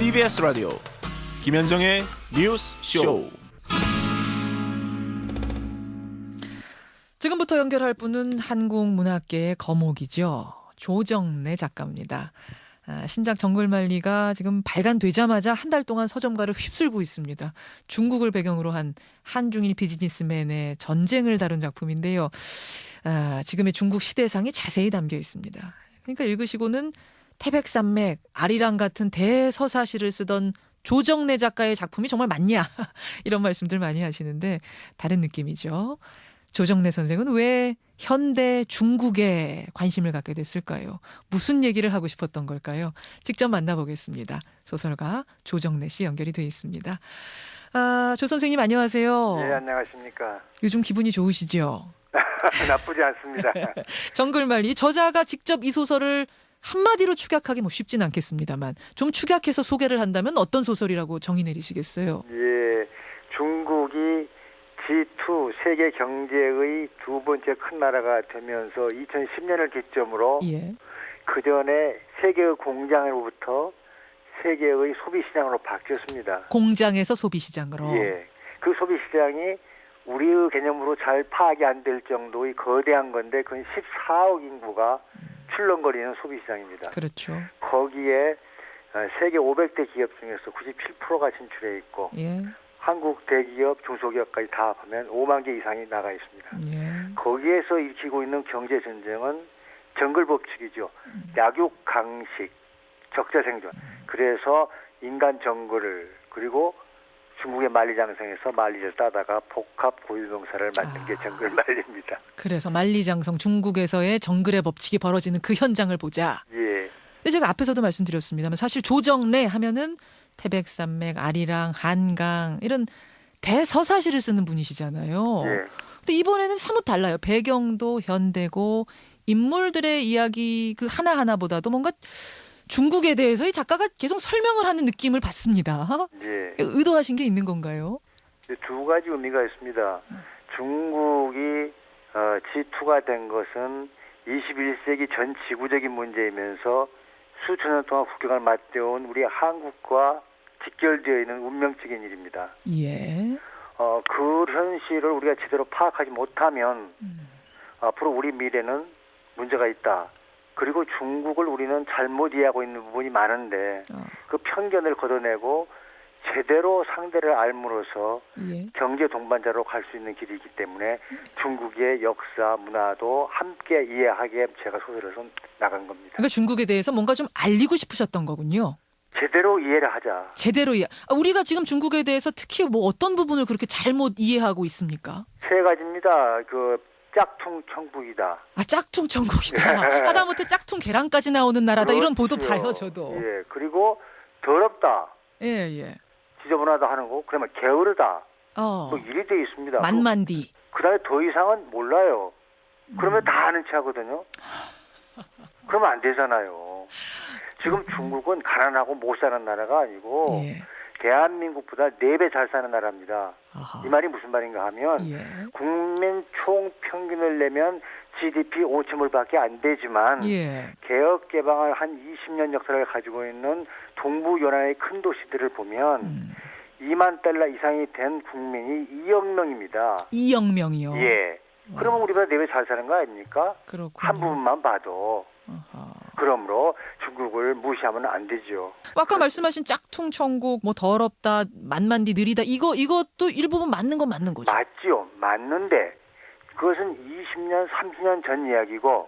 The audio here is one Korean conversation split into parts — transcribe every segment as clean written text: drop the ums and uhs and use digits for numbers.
CBS 라디오 김현정의 뉴스 쇼. 지금부터 연결할 분은 한국문학계의 거목이죠. 조정래 작가입니다. 신작 정글만리가 지금 발간되자마자 한 달 동안 서점가를 휩쓸고 있습니다. 중국을 배경으로 한 한중일 비즈니스맨의 전쟁을 다룬 작품인데요. 지금의 중국 시대상이 자세히 담겨 있습니다. 그러니까 읽으시고는 태백산맥, 아리랑 같은 대서사시를 쓰던 조정래 작가의 작품이 정말 맞냐 이런 말씀들 많이 하시는데 다른 느낌이죠. 조정래 선생은 왜 현대 중국에 관심을 갖게 됐을까요? 무슨 얘기를 하고 싶었던 걸까요? 직접 만나보겠습니다. 소설가 조정래 씨 연결이 되어 있습니다. 조 선생님 안녕하세요. 네, 안녕하십니까. 요즘 기분이 좋으시죠? 나쁘지 않습니다. 정글만리 저자가 직접 이 소설을 한마디로 축약하기 쉽진 않겠습니다만 좀 축약해서 소개를 한다면 어떤 소설이라고 정의 내리시겠어요? 예, 중국이 G2 세계 경제의 두 번째 큰 나라가 되면서 2010년을 기점으로 예. 그 전에 세계의 공장으로부터 세계의 소비 시장으로 바뀌었습니다. 공장에서 소비 시장으로. 예, 그 소비 시장이 우리의 개념으로 잘 파악이 안 될 정도의 거대한 건데 그건 14억 인구가 출렁거리는 소비 시장입니다. 그렇죠. 거기에 세계 500대 기업 중에서 97%가 진출해 있고 예. 한국 대기업, 중소기업까지 다 하면 5만 개 이상이 나가 있습니다. 예. 거기에서 일으키고 있는 경제 전쟁은 정글 법칙이죠. 약육 강식, 적자 생존. 그래서 인간 정글을 그리고 중국의 만리장성에서 만리를 따다가 복합 고유명사를 만든 게 정글 만리입니다. 그래서 만리장성 중국에서의 정글의 법칙이 벌어지는 그 현장을 보자. 예. 근데 제가 앞에서도 말씀드렸습니다만 사실 조정래 하면은 태백산맥, 아리랑, 한강 이런 대서사시를 쓰는 분이시잖아요. 예. 근데 이번에는 사뭇 달라요. 배경도 현대고 인물들의 이야기 그 하나하나보다도 뭔가 중국에 대해서 이 작가가 계속 설명을 하는 느낌을 받습니다. 예. 의도하신 게 있는 건가요? 두 가지 의미가 있습니다. 중국이 G2가 된 것은 21세기 전 지구적인 문제이면서 수천 년 동안 국경을 맞대온 우리 한국과 직결되어 있는 운명적인 일입니다. 예. 그 현실을 우리가 제대로 파악하지 못하면 앞으로 우리 미래는 문제가 있다. 그리고 중국을 우리는 잘못 이해하고 있는 부분이 많은데 그 편견을 걷어내고 제대로 상대를 알므로써 예. 경제 동반자로 갈 수 있는 길이기 때문에 중국의 역사, 문화도 함께 이해하게 제가 소설을 나간 겁니다. 그러니까 중국에 대해서 뭔가 좀 알리고 싶으셨던 거군요. 제대로 이해를 하자. 제대로 이해. 우리가 지금 중국에 대해서 특히 뭐 어떤 부분을 그렇게 잘못 이해하고 있습니까? 세 가지입니다. 짝퉁 천국이다. 짝퉁 천국이다. 하다못해 짝퉁 계란까지 나오는 나라다. 이런 보도 봐요, 저도. 예, 그리고 더럽다. 예, 예. 지저분하다 하는 거. 그러면 게으르다. 뭐 일이 돼 있습니다. 만만디. 그다음에 더 이상은 몰라요. 그러면 다 아는 체 하거든요. 그러면 안 되잖아요. 지금 중국은 가난하고 못 사는 나라가 아니고 예. 대한민국보다 4배 잘 사는 나라입니다. 아하. 이 말이 무슨 말인가 하면 예. 국민 총 평균을 내면 GDP 5.1밖에 안 되지만 예. 개혁 개방을 한 20년 역사를 가지고 있는 동부 연안의 큰 도시들을 보면 2만 달러 이상이 된 국민이 2억 명입니다. 2억 명이요. 예. 그러면 우리보다 4배 잘 사는 거 아닙니까? 그렇군요. 한 부분만 봐도. 아하. 그러므로 중국을 무시하면 안 되죠. 아까 말씀하신 짝퉁 천국, 뭐 더럽다, 만만디 느리다 이것도 일부분 맞는 건 맞는 거죠. 맞지요. 맞는데 그것은 20년, 30년 전 이야기고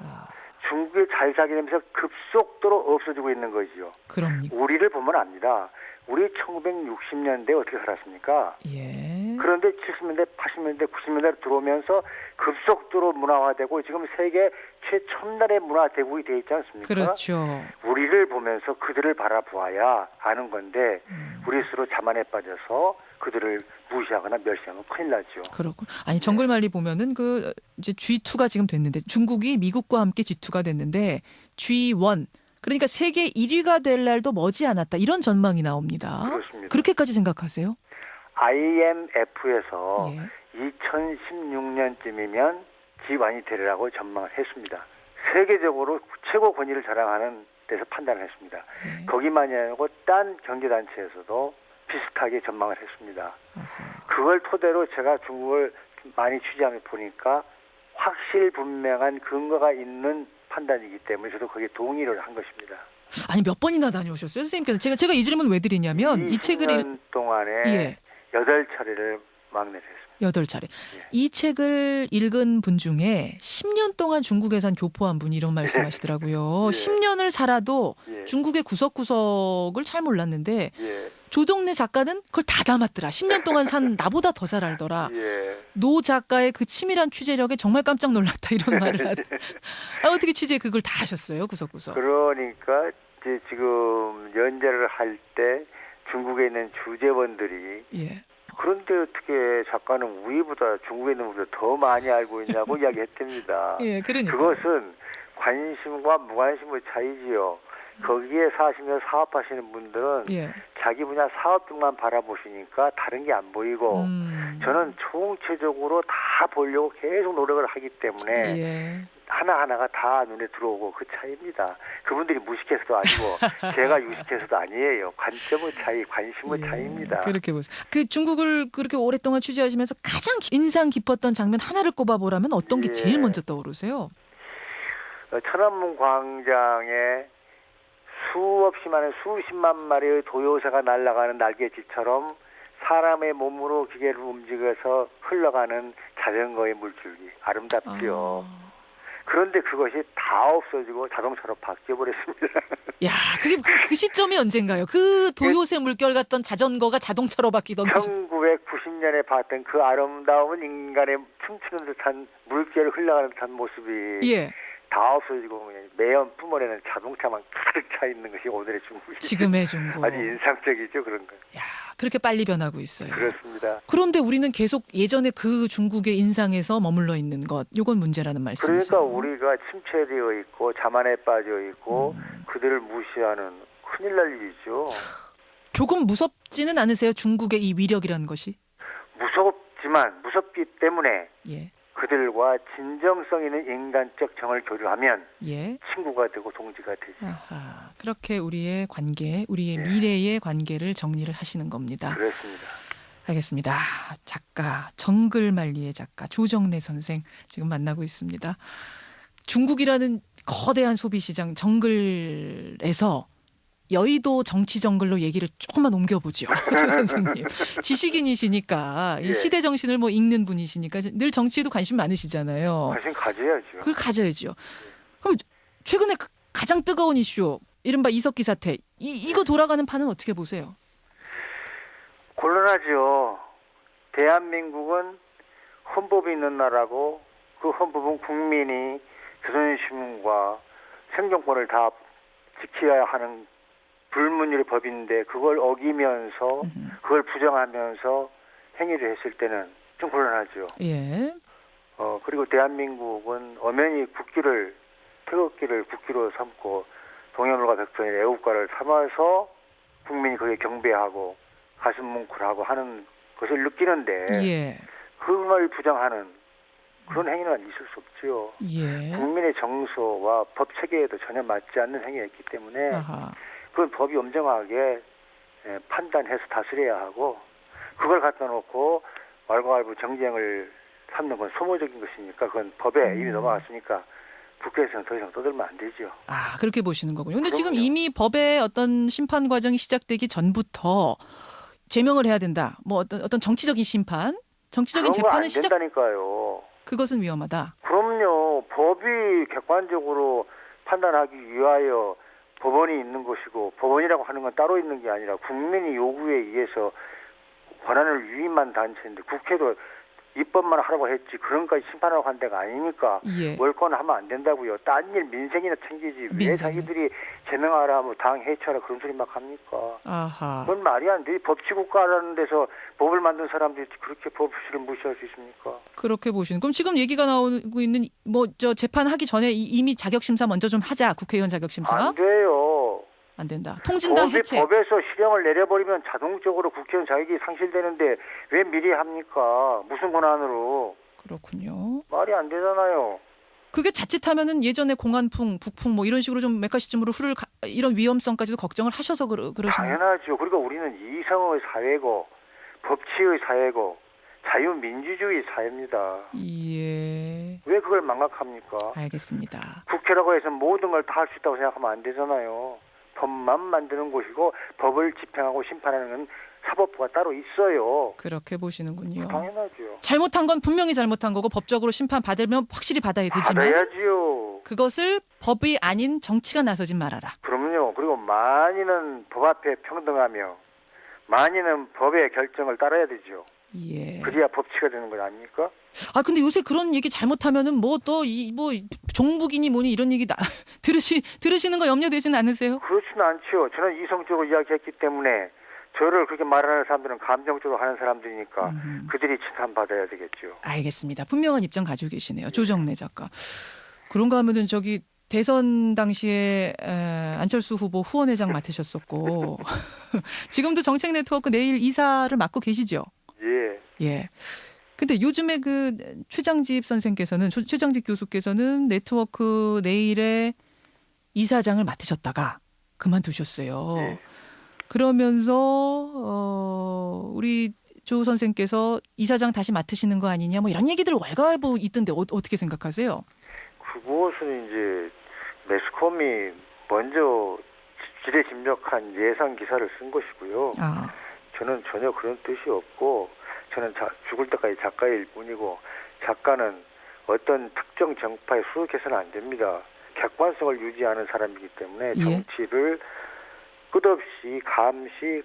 중국이 잘 살게 되면서 급속도로 없어지고 있는 거지요. 그럽니까? 우리를 보면 압니다. 우리 1960년대에 어떻게 살았습니까? 예. 그런데 70년대, 80년대, 90년대로 들어오면서 급속도로 문화화되고 지금 세계 최첨단의 문화 대국이 되어 있지 않습니까? 그렇죠. 우리를 보면서 그들을 바라보아야 아는 건데 우리 스스로 자만에 빠져서 그들을 무시하거나 멸시하면 큰일 나죠. 그렇고 아니 정글만리 보면은 그 이제 G2가 지금 됐는데 중국이 미국과 함께 G2가 됐는데 G1 그러니까 세계 1위가 될 날도 머지않았다 이런 전망이 나옵니다. 그렇습니다. 그렇게까지 생각하세요? IMF에서 예. 2016년쯤이면 G1이 되리라고 전망을 했습니다. 세계적으로 최고 권위를 자랑하는 돼서 판단을 했습니다. 네. 거기만이 아니고 딴 경제단체에서도 비슷하게 전망을 했습니다. 아하. 그걸 토대로 제가 중국을 많이 취재하며 보니까 확실분명한 근거가 있는 판단이기 때문에 저도 거기에 동의를 한 것입니다. 아니 몇 번이나 다녀오셨어요, 선생님께서? 제가 이 질문 왜 드리냐면 이 책을 20년 동안에 예. 8차례를 막내를 했습니다. 8차례. 예. 이 책을 읽은 분 중에 10년 동안 중국에 산 교포한 분이 이런 말씀하시더라고요. 예. 10년을 살아도 예. 중국의 구석구석을 잘 몰랐는데 예. 조정래 작가는 그걸 다 담았더라. 10년 동안 산 나보다 더 잘 알더라. 예. 노 작가의 그 치밀한 취재력에 정말 깜짝 놀랐다 이런 말을 하더. 어떻게 취재 그걸 다 하셨어요, 구석구석? 그러니까 이제 지금 연재를 할 때 중국에 있는 주재원들이 예. 그런데 어떻게 작가는 우리보다 중국에 있는 우리보다 더 많이 알고 있냐고 이야기했답니다. 예, 그러니까. 그것은 관심과 무관심의 차이지요. 거기에 사시며 사업하시는 분들은 예. 자기 분야 사업들만 바라보시니까 다른 게 안 보이고 저는 총체적으로 다 보려고 계속 노력을 하기 때문에 예. 하나하나가 다 눈에 들어오고 그 차이입니다. 그분들이 무식해서도 아니고 제가 유식해서도 아니에요. 관점의 차이, 관심의 예, 차이입니다. 그렇게 보세요. 그 중국을 그렇게 오랫동안 취재하시면서 가장 인상 깊었던 장면 하나를 꼽아보라면 어떤 게 예. 제일 먼저 떠오르세요? 천안문 광장에 수없이 많은 수십만 마리의 도요새가 날아가는 날개짓처럼 사람의 몸으로 기계를 움직여서 흘러가는 자전거의 물줄기 아름답지요. 그런데 그것이 다 없어지고 자동차로 바뀌어버렸습니다. 야, 그게 그 시점이 언젠가요? 그 도요새 물결 같던 자전거가 자동차로 바뀌던 그 1990년에 봤던 그 아름다운 인간의 춤추는 듯한 물결 흘러가는 듯한 모습이 예. 다 없어지고 그냥 매연 뿜어내는 자동차만 가득 차 있는 것이 오늘의 중국이 지금의 중국. 아주 인상적이죠. 그런 거. 야, 그렇게 빨리 변하고 있어요. 그렇습니다. 그런데 우리는 계속 예전에 그 중국의 인상에서 머물러 있는 것, 요건 문제라는 말씀이세요. 그러니까 우리가 침체되어 있고 자만에 빠져 있고 그들을 무시하는 큰일 날 일이죠. 조금 무섭지는 않으세요? 중국의 이 위력이라는 것이? 무섭지만 무섭기 때문에 예. 그들과 진정성 있는 인간적 정을 교류하면 예. 친구가 되고 동지가 되죠. 아하, 그렇게 우리의 관계, 우리의 예. 미래의 관계를 정리를 하시는 겁니다. 그렇습니다. 알겠습니다. 작가, 정글만리의 작가 조정래 선생 지금 만나고 있습니다. 중국이라는 거대한 소비시장 정글에서 여의도 정치 정글로 얘기를 조금만 옮겨보죠. 조 선생님. 지식인이시니까 이 예. 시대 정신을 뭐 읽는 분이시니까 늘 정치에도 관심 많으시잖아요. 관심 가져야죠. 그걸 가져야죠. 그럼 최근에 가장 뜨거운 이슈, 이른바 이석기 사태, 이거 돌아가는 판은 어떻게 보세요? 곤란하죠. 대한민국은 헌법이 있는 나라고 그 헌법은 국민이 자존심과 생존권을 다 지켜야 하는 불문율의 법인데 그걸 어기면서 그걸 부정하면서 행위를 했을 때는 좀 곤란하죠. 예. 그리고 대한민국은 엄연히 국기를 태극기를 국기로 삼고 동해물과 백선의 애국가를 삼아서 국민이 거기에 경배하고 가슴 뭉클하고 하는 것을 느끼는데 예. 그걸 부정하는 그런 행위는 있을 수 없지요. 예. 국민의 정서와 법 체계에도 전혀 맞지 않는 행위였기 때문에 아하. 그건 법이 엄정하게 판단해서 다스려야 하고 그걸 갖다 놓고 왈가왈부 정쟁을 삼는 건 소모적인 것이니까 그건 법에 이미 넘어갔으니까 국회에서는 더 이상 떠들면 안 되죠. 아, 그렇게 보시는 거군요. 근데 지금 그럼요. 이미 법의 어떤 심판 과정이 시작되기 전부터 제명을 해야 된다. 뭐 어떤 정치적인 심판, 정치적인 그런 거안 재판은 시작. 된다니까요. 그것은 위험하다. 그럼요. 법이 객관적으로 판단하기 위하여 법원이 있는 것이고 법원이라고 하는 건 따로 있는 게 아니라 국민이 요구에 의해서 권한을 위임한 단체인데 국회도 입법만 하라고 했지 그런 것까지 심판하라고 한 데가 아니니까 예. 월권 하면 안 된다고요. 딴 일 민생이나 챙기지 왜 민생이나. 자기들이 제명하라 뭐 당 해체하라 그런 소리 막 합니까? 아하. 그건 말이 안 돼. 법치국가라는 데서 법을 만든 사람들이 그렇게 법치를 무시할 수 있습니까? 그렇게 보시는. 그럼 지금 얘기가 나오고 있는 뭐 저 재판하기 전에 이미 자격 심사 먼저 좀 하자. 국회의원 자격 심사. 안 돼요. 안 된다. 통진당 해체. 법에서 실형을 내려버리면 자동적으로 국회의원 자격이 상실되는데 왜 미리 합니까? 무슨 권한으로? 그렇군요. 말이 안 되잖아요. 그게 자칫하면은 예전에 공안풍, 북풍 뭐 이런 식으로 좀 메카시즘으로 이런 위험성까지도 걱정을 하셔서 그러시는. 당연하죠. 그리고 우리는 이성의 사회고 법치의 사회고 자유민주주의 사회입니다. 예. 왜 그걸 망각합니까? 알겠습니다. 국회라고 해서 모든 걸 다 할 수 있다고 생각하면 안 되잖아요. 법만 만드는 곳이고 법을 집행하고 심판하는 건 사법부가 따로 있어요. 그렇게 보시는군요. 당연하죠. 잘못한 건 분명히 잘못한 거고 법적으로 심판 받으면 확실히 받아야 되지만 받아야지요. 그것을 법이 아닌 정치가 나서지 말아라. 그럼요. 그리고 만인은 법 앞에 평등하며 만인은 법의 결정을 따라야 되죠. 예. 그래야 법치가 되는 거 아닙니까? 아 근데 요새 그런 얘기 잘못하면은 뭐 또 뭐 종북이니 뭐니 이런 얘기 들으시는 거 염려되지는 않으세요? 그렇지는 않죠. 저는 이성적으로 이야기했기 때문에 저를 그렇게 말하는 사람들은 감정적으로 하는 사람들이니까 그들이 심판받아야 되겠죠. 알겠습니다. 분명한 입장 가지고 계시네요. 조정래 작가. 그런가 하면은 저기 대선 당시에 안철수 후보 후원회장 맡으셨었고 지금도 정책네트워크 내일 이사를 맡고 계시죠? 예. 예. 근데 요즘에 그 최장집 선생께서는 최장집 교수께서는 네트워크 내일의 이사장을 맡으셨다가 그만두셨어요. 예. 그러면서 우리 조 선생께서 이사장 다시 맡으시는 거 아니냐 뭐 이런 얘기들 왈가왈부 있던데 어떻게 생각하세요? 그것은 이제 매스컴이 먼저 지레짐작한 예상 기사를 쓴 것이고요. 아, 저는 전혀 그런 뜻이 없고 저는 죽을 때까지 작가일 뿐이고 작가는 어떤 특정 정파에 수속해서는 안 됩니다. 객관성을 유지하는 사람이기 때문에 예. 정치를 끝없이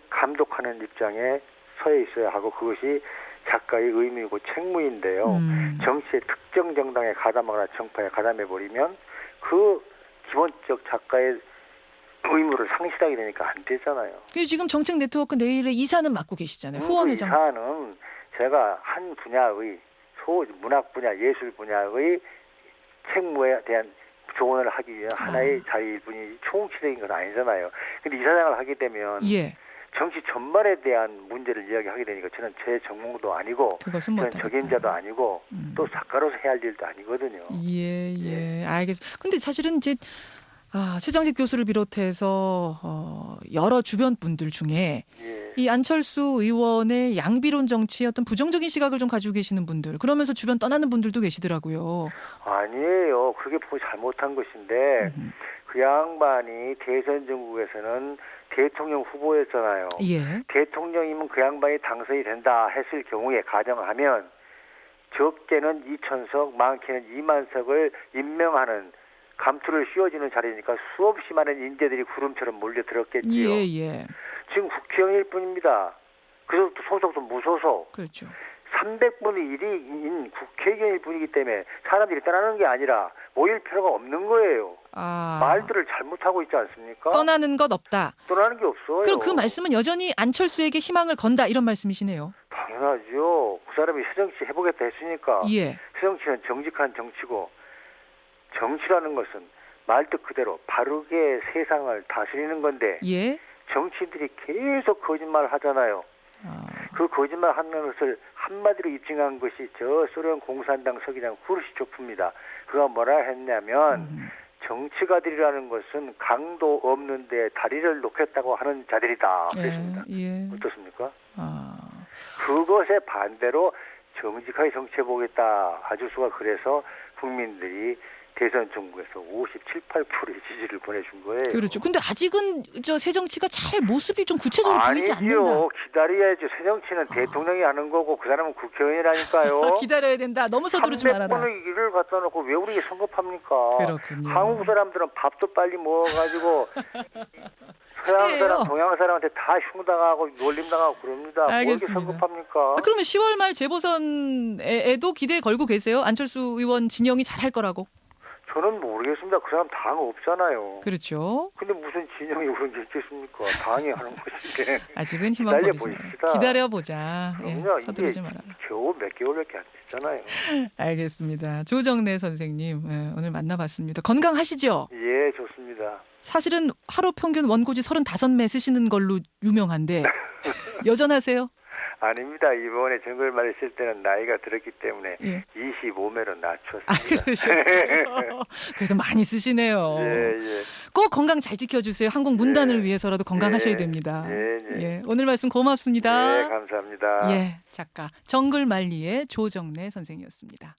감독하는 입장에 서해 있어야 하고 그것이 작가의 의무이고 책무인데요. 정치의 특정 정당에 가담하거나 정파에 가담해버리면 그 기본적 작가의 의무를 상실하게 되니까 안 되잖아요. 지금 정책 네트워크 내일의 이사는 맡고 계시잖아요. 후원회장. 이사는 제가 한 분야의 문학 분야, 예술 분야의 책무에 대한 조언을 하기 위한 하나의 자리일 뿐이 총체적인 건 아니잖아요. 근데 이사장을 하게 되면 예. 정치 전반에 대한 문제를 이야기하게 되니까 저는 제 전공도 아니고 그것은 저는 못하겠다. 적임자도 아니고 또 작가로서 해야 할 일도 아니거든요. 예. 알겠습니다. 근데 사실은 이제 최장집 교수를 비롯해서 여러 주변 분들 중에 예. 이 안철수 의원의 양비론 정치에 어떤 부정적인 시각을 좀 가지고 계시는 분들, 그러면서 주변 떠나는 분들도 계시더라고요. 아니에요. 그게 보고 잘못한 것인데 그 양반이 대선 전국에서는 대통령 후보였잖아요. 예. 대통령이면 그 양반이 당선이 된다 했을 경우에 가정하면 적게는 2,000석, 많게는 2만 석을 임명하는 감투를 씌워주는 자리니까 수없이 많은 인재들이 구름처럼 몰려들었겠지요. 예. 지금 국회의원일 뿐입니다. 그래서 소속도 무소속. 그렇죠. 300분의 1인 국회의원일 뿐이기 때문에 사람들이 떠나는 게 아니라 모일 필요가 없는 거예요. 말들을 잘못하고 있지 않습니까? 떠나는 것 없다. 떠나는 게 없어요. 그럼 그 말씀은 여전히 안철수에게 희망을 건다 이런 말씀이시네요. 당연하죠. 그 사람이 새정치 해보겠다 했으니까. 예. 새정치는 정직한 정치고 정치라는 것은 말뜻 그대로 바르게 세상을 다스리는 건데 예. 정치인들이 계속 거짓말을 하잖아요. 그 거짓말 하는 것을 한마디로 입증한 것이 저 소련 공산당 서기장 후르시초프입니다. 그가 뭐라 했냐면 정치가들이라는 것은 강도 없는 데 다리를 놓겠다고 하는 자들이다. 그랬습니다. 예. 어떻습니까? 아. 그것에 반대로 정직하게 정치해보겠다. 아주수가 그래서 국민들이 대선 전국에서 57, 8%의 지지를 보내준 거예요. 그렇죠. 근데 아직은 저 새정치가 잘 모습이 좀 구체적으로 보이지 않는다. 아니죠. 기다려야죠. 새정치는 대통령이 하는 거고 그 사람은 국회의원이라니까요. 기다려야 된다. 너무 서두르지 말아라. 300번의 일을 갖다 놓고 왜 우리에게 성급합니까? 그렇군요. 한국 사람들은 밥도 빨리 먹어가지고 서양 사람, 동양 사람한테 다 흉당하고 놀림당하고 그럽니다. 뭐 이렇게 알겠습니다. 성급합니까? 그러면 10월 말 재보선에도 기대 걸고 계세요? 안철수 의원 진영이 잘할 거라고? 저는 모르겠습니다. 그 사람 당 없잖아요. 그렇죠. 근데 무슨 진영이 그런 게 있겠습니까? 당이 하는 것인데. 아직은 희망 버리지 기다려보십시다. 기다려보자. 그럼요. 서두르지 이게 말아라. 겨우 몇 개월밖에 안 됐잖아요. 알겠습니다. 조정래 선생님 오늘 만나봤습니다. 건강하시죠? 예, 좋습니다. 사실은 하루 평균 원고지 35매 쓰시는 걸로 유명한데 여전하세요? 아닙니다. 이번에 정글말리 쓸 때는 나이가 들었기 때문에 예. 25매로 아, 낮췄습니다. 그러셨어요. 그래도 많이 쓰시네요. 예. 꼭 건강 잘 지켜주세요. 한국 문단을 예. 위해서라도 건강하셔야 예. 됩니다. 예. 오늘 말씀 고맙습니다. 네, 감사합니다. 예, 작가 정글만리의 조정래 선생이었습니다.